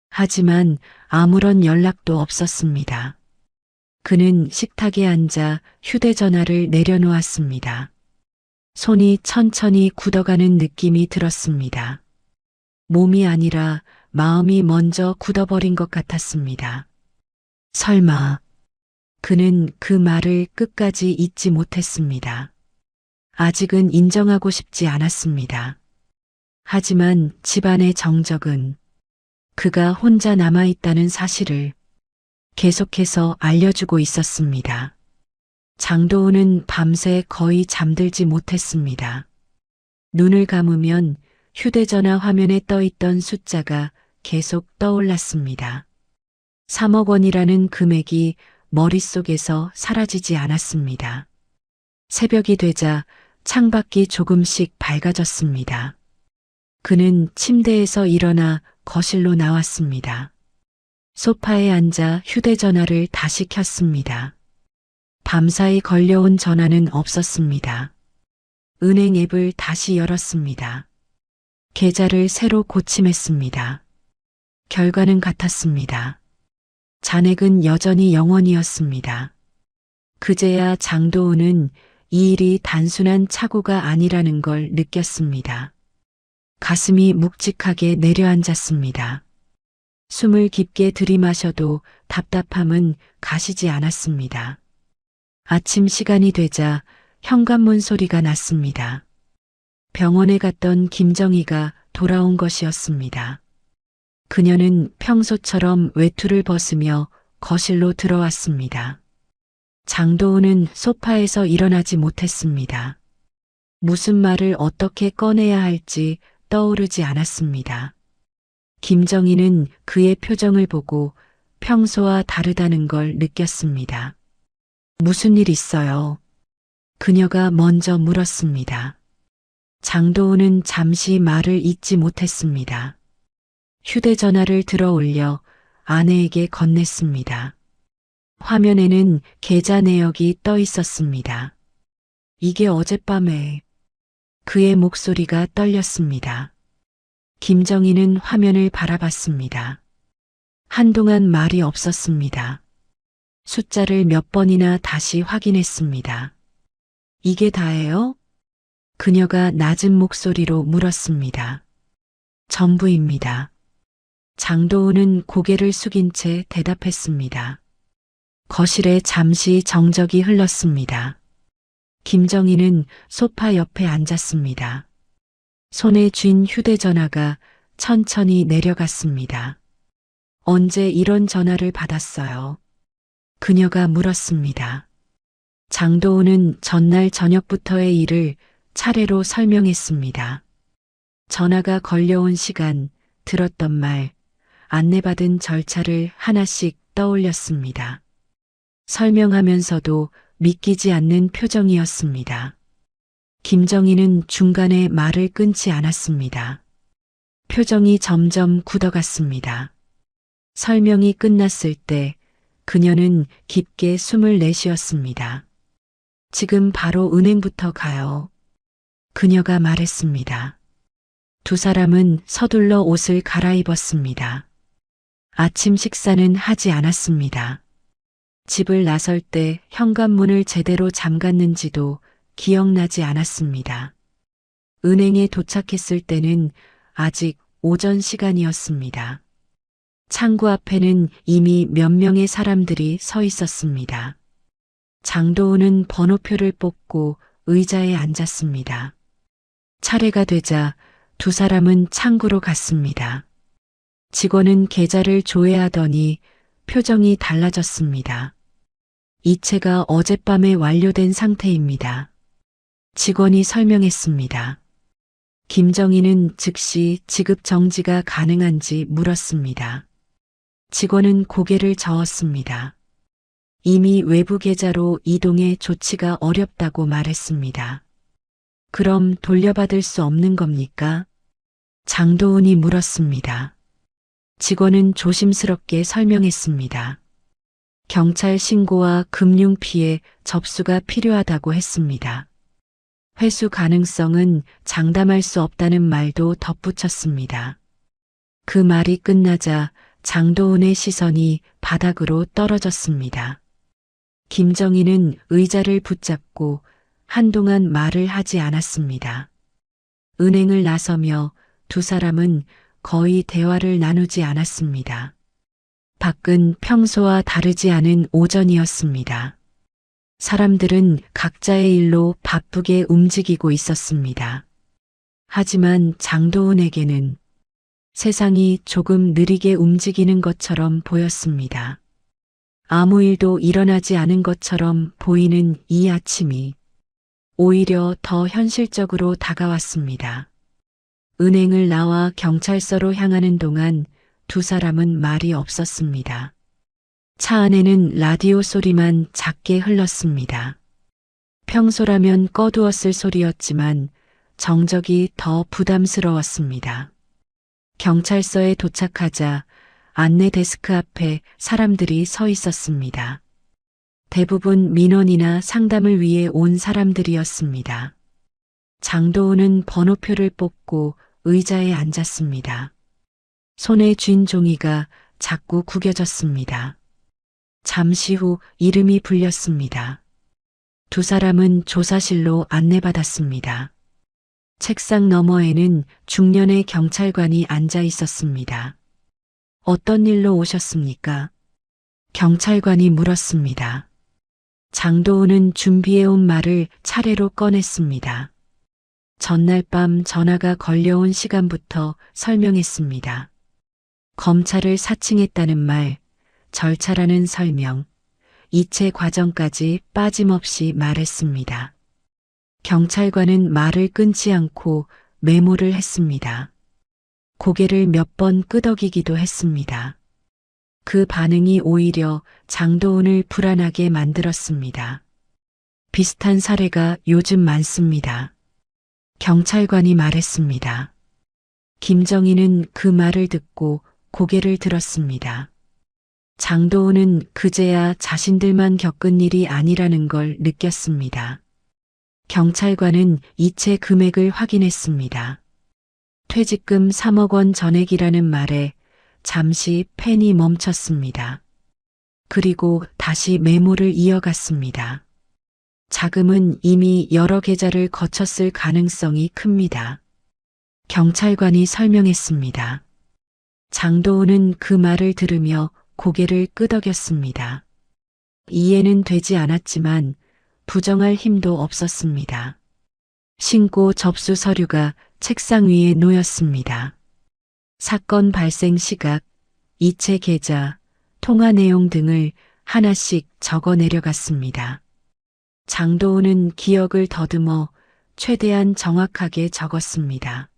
하지만 아무런 연락도 없었습니다. 그는 식탁에 앉아 휴대전화를 내려놓았습니다. 손이 천천히 굳어가는 느낌이 들었습니다. 몸이 아니라 마음이 먼저 굳어버린 것 같았습니다. 설마. 그는 그 말을 끝까지 잊지 못했습니다. 아직은 인정하고 싶지 않았습니다. 하지만 집안의 정적은 그가 혼자 남아있다는 사실을 계속해서 알려주고 있었습니다. 장도훈은 밤새 거의 잠들지 못했습니다. 눈을 감으면 휴대전화 화면에 떠있던 숫자가 계속 떠올랐습니다. 3억 원이라는 금액이 머릿속에서 사라지지 않았습니다. 새벽이 되자 창밖이 조금씩 밝아졌습니다. 그는 침대에서 일어나 거실로 나왔습니다. 소파에 앉아 휴대전화를 다시 켰습니다. 밤사이 걸려온 전화는 없었습니다. 은행 앱을 다시 열었습니다. 계좌를 새로 고침했습니다. 결과는 같았습니다. 잔액은 여전히 0원이었습니다. 그제야 장도훈은 이 일이 단순한 착오가 아니라는 걸 느꼈습니다. 가슴이 묵직하게 내려앉았습니다. 숨을 깊게 들이마셔도 답답함은 가시지 않았습니다. 아침 시간이 되자 현관문 소리가 났습니다. 병원에 갔던 김정희가 돌아온 것이었습니다. 그녀는 평소처럼 외투를 벗으며 거실로 들어왔습니다. 장도훈은 소파에서 일어나지 못했습니다. 무슨 말을 어떻게 꺼내야 할지 떠오르지 않았습니다. 김정희는 그의 표정을 보고 평소와 다르다는 걸 느꼈습니다. 무슨 일 있어요? 그녀가 먼저 물었습니다. 장도훈은 잠시 말을 잇지 못했습니다. 휴대전화를 들어 올려 아내에게 건넸습니다. 화면에는 계좌 내역이 떠 있었습니다. 이게 어젯밤에. 그의 목소리가 떨렸습니다. 김정희는 화면을 바라봤습니다. 한동안 말이 없었습니다. 숫자를 몇 번이나 다시 확인했습니다. 이게 다예요? 그녀가 낮은 목소리로 물었습니다. 전부입니다. 장도훈은 고개를 숙인 채 대답했습니다. 거실에 잠시 정적이 흘렀습니다. 김정희는 소파 옆에 앉았습니다. 손에 쥔 휴대전화가 천천히 내려갔습니다. 언제 이런 전화를 받았어요? 그녀가 물었습니다. 장도훈은 전날 저녁부터의 일을 차례로 설명했습니다. 전화가 걸려온 시간, 들었던 말, 안내받은 절차를 하나씩 떠올렸습니다. 설명하면서도 믿기지 않는 표정이었습니다. 김정희는 중간에 말을 끊지 않았습니다. 표정이 점점 굳어갔습니다. 설명이 끝났을 때 그녀는 깊게 숨을 내쉬었습니다. 지금 바로 은행부터 가요. 그녀가 말했습니다. 두 사람은 서둘러 옷을 갈아입었습니다. 아침 식사는 하지 않았습니다. 집을 나설 때 현관문을 제대로 잠갔는지도 기억나지 않았습니다. 은행에 도착했을 때는 아직 오전 시간이었습니다. 창구 앞에는 이미 몇 명의 사람들이 서 있었습니다. 장도훈은 번호표를 뽑고 의자에 앉았습니다. 차례가 되자 두 사람은 창구로 갔습니다. 직원은 계좌를 조회하더니 표정이 달라졌습니다. 이체가 어젯밤에 완료된 상태입니다. 직원이 설명했습니다. 김정희는 즉시 지급 정지가 가능한지 물었습니다. 직원은 고개를 저었습니다. 이미 외부 계좌로 이동해 조치가 어렵다고 말했습니다. 그럼 돌려받을 수 없는 겁니까? 장도훈이 물었습니다. 직원은 조심스럽게 설명했습니다. 경찰 신고와 금융 피해 접수가 필요하다고 했습니다. 회수 가능성은 장담할 수 없다는 말도 덧붙였습니다. 그 말이 끝나자 장도훈의 시선이 바닥으로 떨어졌습니다. 김정희는 의자를 붙잡고 한동안 말을 하지 않았습니다. 은행을 나서며 두 사람은 거의 대화를 나누지 않았습니다. 밖은 평소와 다르지 않은 오전이었습니다. 사람들은 각자의 일로 바쁘게 움직이고 있었습니다. 하지만 장도훈에게는 세상이 조금 느리게 움직이는 것처럼 보였습니다. 아무 일도 일어나지 않은 것처럼 보이는 이 아침이 오히려 더 현실적으로 다가왔습니다. 은행을 나와 경찰서로 향하는 동안 두 사람은 말이 없었습니다. 차 안에는 라디오 소리만 작게 흘렀습니다. 평소라면 꺼두었을 소리였지만 정적이 더 부담스러웠습니다. 경찰서에 도착하자 안내 데스크 앞에 사람들이 서 있었습니다. 대부분 민원이나 상담을 위해 온 사람들이었습니다. 장도훈은 번호표를 뽑고 의자에 앉았습니다. 손에 쥔 종이가 자꾸 구겨졌습니다. 잠시 후 이름이 불렸습니다. 두 사람은 조사실로 안내받았습니다. 책상 너머에는 중년의 경찰관이 앉아 있었습니다. 어떤 일로 오셨습니까? 경찰관이 물었습니다. 장도훈은 준비해온 말을 차례로 꺼냈습니다. 전날 밤 전화가 걸려온 시간부터 설명했습니다. 검찰을 사칭했다는 말, 절차라는 설명, 이체 과정까지 빠짐없이 말했습니다. 경찰관은 말을 끊지 않고 메모를 했습니다. 고개를 몇 번 끄덕이기도 했습니다. 그 반응이 오히려 장도훈을 불안하게 만들었습니다. 비슷한 사례가 요즘 많습니다. 경찰관이 말했습니다. 김정희는 그 말을 듣고 고개를 들었습니다. 장도훈은 그제야 자신들만 겪은 일이 아니라는 걸 느꼈습니다. 경찰관은 이체 금액을 확인했습니다. 퇴직금 3억 원 전액이라는 말에 잠시 펜이 멈췄습니다. 그리고 다시 메모를 이어갔습니다. 자금은 이미 여러 계좌를 거쳤을 가능성이 큽니다. 경찰관이 설명했습니다. 장도훈은 그 말을 들으며 고개를 끄덕였습니다. 이해는 되지 않았지만 부정할 힘도 없었습니다. 신고 접수 서류가 책상 위에 놓였습니다. 사건 발생 시각, 이체 계좌, 통화 내용 등을 하나씩 적어 내려갔습니다. 장도훈은 기억을 더듬어 최대한 정확하게 적었습니다.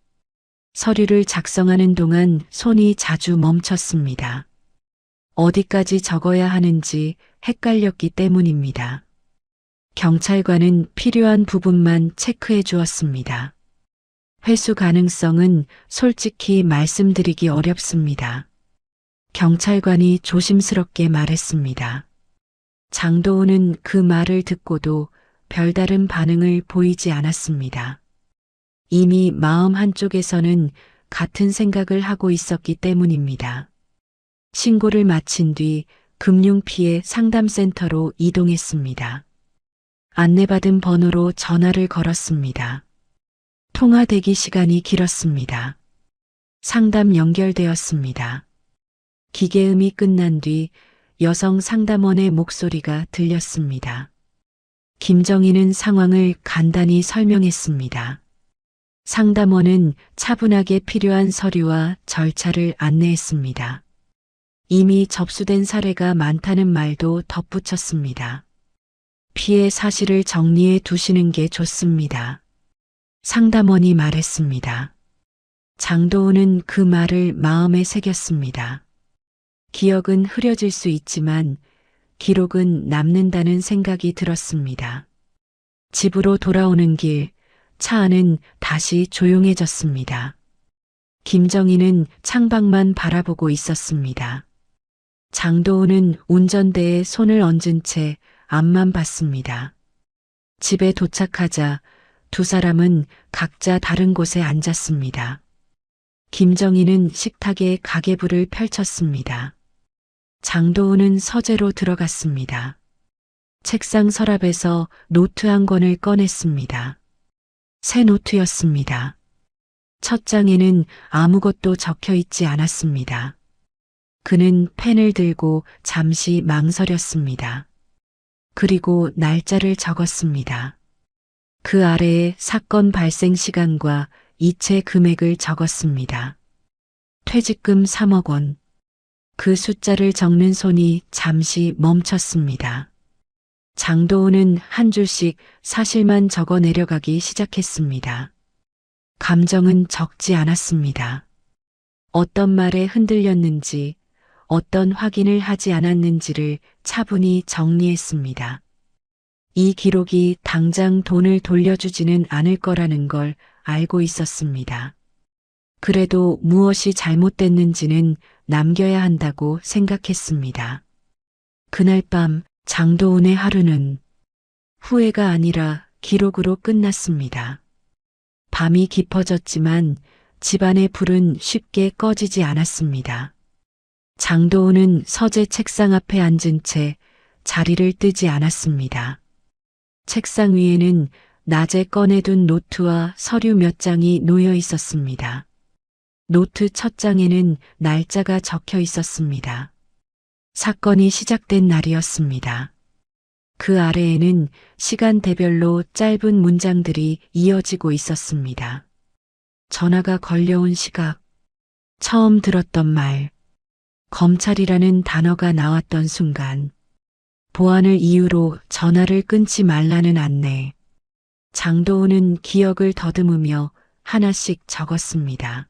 서류를 작성하는 동안 손이 자주 멈췄습니다. 어디까지 적어야 하는지 헷갈렸기 때문입니다. 경찰관은 필요한 부분만 체크해 주었습니다. 회수 가능성은 솔직히 말씀드리기 어렵습니다. 경찰관이 조심스럽게 말했습니다. 장도훈은 그 말을 듣고도 별다른 반응을 보이지 않았습니다. 이미 마음 한쪽에서는 같은 생각을 하고 있었기 때문입니다. 신고를 마친 뒤 금융피해 상담센터로 이동했습니다. 안내받은 번호로 전화를 걸었습니다. 통화 대기 시간이 길었습니다. 상담 연결되었습니다. 기계음이 끝난 뒤 여성 상담원의 목소리가 들렸습니다. 김정희는 상황을 간단히 설명했습니다. 상담원은 차분하게 필요한 서류와 절차를 안내했습니다. 이미 접수된 사례가 많다는 말도 덧붙였습니다. 피해 사실을 정리해 두시는 게 좋습니다. 상담원이 말했습니다. 장도훈은 그 말을 마음에 새겼습니다. 기억은 흐려질 수 있지만 기록은 남는다는 생각이 들었습니다. 집으로 돌아오는 길, 차 안은 다시 조용해졌습니다. 김정희는 창밖만 바라보고 있었습니다. 장도훈은 운전대에 손을 얹은 채 앞만 봤습니다. 집에 도착하자 두 사람은 각자 다른 곳에 앉았습니다. 김정희는 식탁에 가계부를 펼쳤습니다. 장도훈은 서재로 들어갔습니다. 책상 서랍에서 노트 한 권을 꺼냈습니다. 새 노트였습니다. 첫 장에는 아무것도 적혀 있지 않았습니다. 그는 펜을 들고 잠시 망설였습니다. 그리고 날짜를 적었습니다. 그 아래에 사건 발생 시간과 이체 금액을 적었습니다. 퇴직금 3억 원. 그 숫자를 적는 손이 잠시 멈췄습니다. 장도은은 한 줄씩 사실만 적어 내려가기 시작했습니다. 감정은 적지 않았습니다. 어떤 말에 흔들렸는지, 어떤 확인을 하지 않았는지를 차분히 정리했습니다. 이 기록이 당장 돈을 돌려주지는 않을 거라는 걸 알고 있었습니다. 그래도 무엇이 잘못됐는지는 남겨야 한다고 생각했습니다. 그날 밤 장도은의 하루는 후회가 아니라 기록으로 끝났습니다. 밤이 깊어졌지만 집안의 불은 쉽게 꺼지지 않았습니다. 장도은은 서재 책상 앞에 앉은 채 자리를 뜨지 않았습니다. 책상 위에는 낮에 꺼내둔 노트와 서류 몇 장이 놓여 있었습니다. 노트 첫 장에는 날짜가 적혀 있었습니다. 사건이 시작된 날이었습니다. 그 아래에는 시간대별로 짧은 문장들이 이어지고 있었습니다. 전화가 걸려온 시각, 처음 들었던 말, 검찰이라는 단어가 나왔던 순간, 보안을 이유로 전화를 끊지 말라는 안내. 장도은은 기억을 더듬으며 하나씩 적었습니다.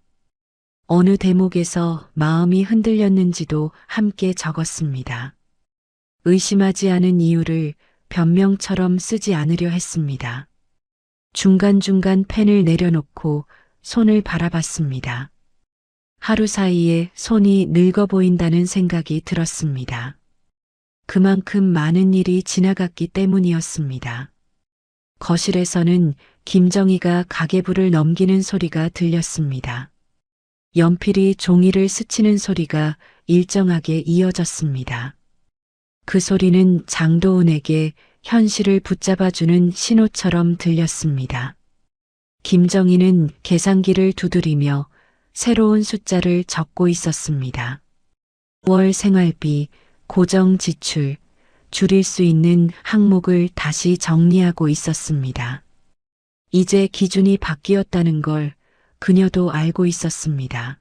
어느 대목에서 마음이 흔들렸는지도 함께 적었습니다. 의심하지 않은 이유를 변명처럼 쓰지 않으려 했습니다. 중간중간 펜을 내려놓고 손을 바라봤습니다. 하루 사이에 손이 늙어 보인다는 생각이 들었습니다. 그만큼 많은 일이 지나갔기 때문이었습니다. 거실에서는 김정희가 가계부를 넘기는 소리가 들렸습니다. 연필이 종이를 스치는 소리가 일정하게 이어졌습니다. 그 소리는 장도은에게 현실을 붙잡아주는 신호처럼 들렸습니다. 김정희는 계산기를 두드리며 새로운 숫자를 적고 있었습니다. 월 생활비, 고정 지출, 줄일 수 있는 항목을 다시 정리하고 있었습니다. 이제 기준이 바뀌었다는 걸 그녀도 알고 있었습니다.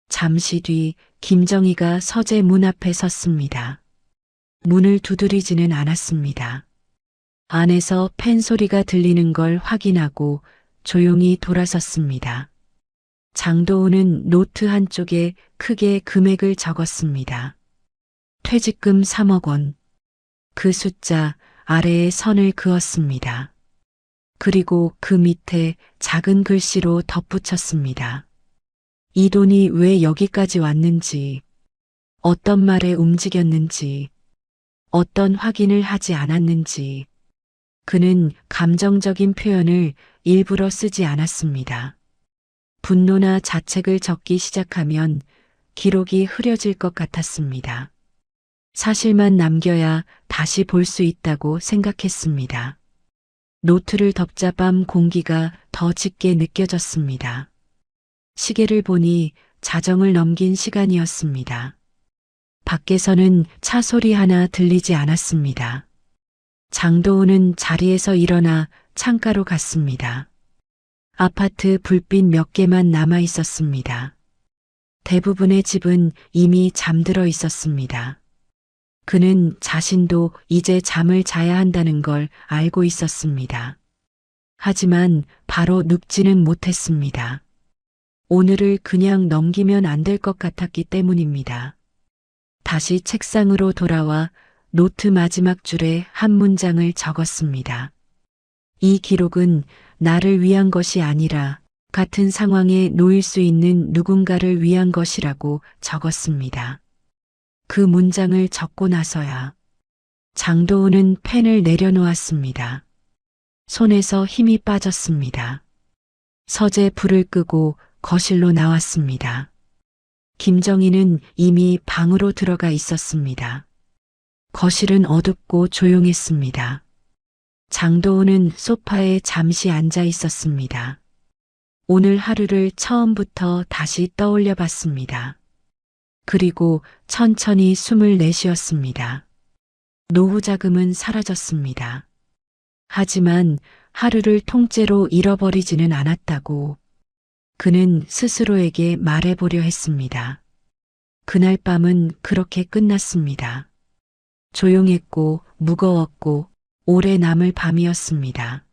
잠시 뒤 김정희가 서재 문 앞에 섰습니다. 문을 두드리지는 않았습니다. 안에서 펜 소리가 들리는 걸 확인하고 조용히 돌아섰습니다. 장도은은 노트 한쪽에 크게 금액을 적었습니다. 퇴직금 3억 원. 그 숫자 아래에 선을 그었습니다. 그리고 그 밑에 작은 글씨로 덧붙였습니다. 이 돈이 왜 여기까지 왔는지, 어떤 말에 움직였는지, 어떤 확인을 하지 않았는지, 그는 감정적인 표현을 일부러 쓰지 않았습니다. 분노나 자책을 적기 시작하면 기록이 흐려질 것 같았습니다. 사실만 남겨야 다시 볼 수 있다고 생각했습니다. 노트를 덮자 밤 공기가 더 짙게 느껴졌습니다. 시계를 보니 자정을 넘긴 시간이었습니다. 밖에서는 차 소리 하나 들리지 않았습니다. 장도은은 자리에서 일어나 창가로 갔습니다. 아파트 불빛 몇 개만 남아 있었습니다. 대부분의 집은 이미 잠들어 있었습니다. 그는 자신도 이제 잠을 자야 한다는 걸 알고 있었습니다. 하지만 바로 눕지는 못했습니다. 오늘을 그냥 넘기면 안 될 것 같았기 때문입니다. 다시 책상으로 돌아와 노트 마지막 줄에 한 문장을 적었습니다. 이 기록은 나를 위한 것이 아니라 같은 상황에 놓일 수 있는 누군가를 위한 것이라고 적었습니다. 그 문장을 적고 나서야 장도은은 펜을 내려놓았습니다. 손에서 힘이 빠졌습니다. 서재 불을 끄고 거실로 나왔습니다. 김정희는 이미 방으로 들어가 있었습니다. 거실은 어둡고 조용했습니다. 장도은은 소파에 잠시 앉아 있었습니다. 오늘 하루를 처음부터 다시 떠올려 봤습니다. 그리고 천천히 숨을 내쉬었습니다. 노후 자금은 사라졌습니다. 하지만 하루를 통째로 잃어버리지는 않았다고 그는 스스로에게 말해보려 했습니다. 그날 밤은 그렇게 끝났습니다. 조용했고 무거웠고 오래 남을 밤이었습니다.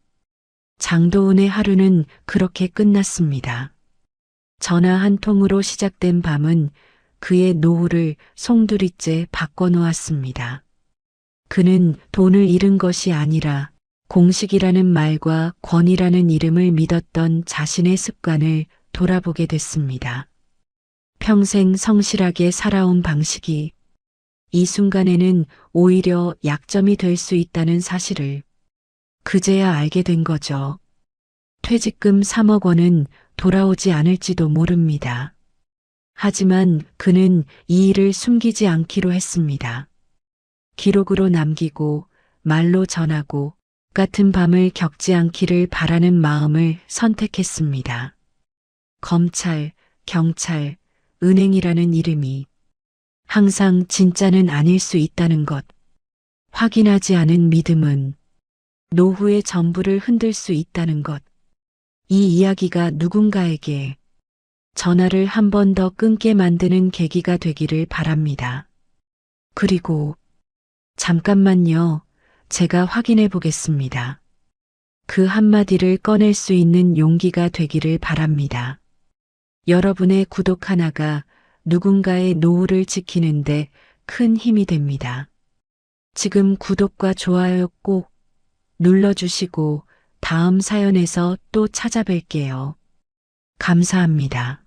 장도은의 하루는 그렇게 끝났습니다. 전화 한 통으로 시작된 밤은 그의 노후를 송두리째 바꿔놓았습니다. 그는 돈을 잃은 것이 아니라 공식이라는 말과 권위라는 이름을 믿었던 자신의 습관을 돌아보게 됐습니다. 평생 성실하게 살아온 방식이 이 순간에는 오히려 약점이 될 수 있다는 사실을 그제야 알게 된 거죠. 퇴직금 3억 원은 돌아오지 않을지도 모릅니다. 하지만 그는 이 일을 숨기지 않기로 했습니다. 기록으로 남기고 말로 전하고 같은 밤을 겪지 않기를 바라는 마음을 선택했습니다. 검찰, 경찰, 은행이라는 이름이 항상 진짜는 아닐 수 있다는 것. 확인하지 않은 믿음은 노후의 전부를 흔들 수 있다는 것. 이 이야기가 누군가에게 전화를 한 번 더 끊게 만드는 계기가 되기를 바랍니다. 그리고 잠깐만요. 제가 확인해 보겠습니다. 그 한마디를 꺼낼 수 있는 용기가 되기를 바랍니다. 여러분의 구독 하나가 누군가의 노후를 지키는데 큰 힘이 됩니다. 지금 구독과 좋아요 꼭 눌러주시고 다음 사연에서 또 찾아뵐게요. 감사합니다.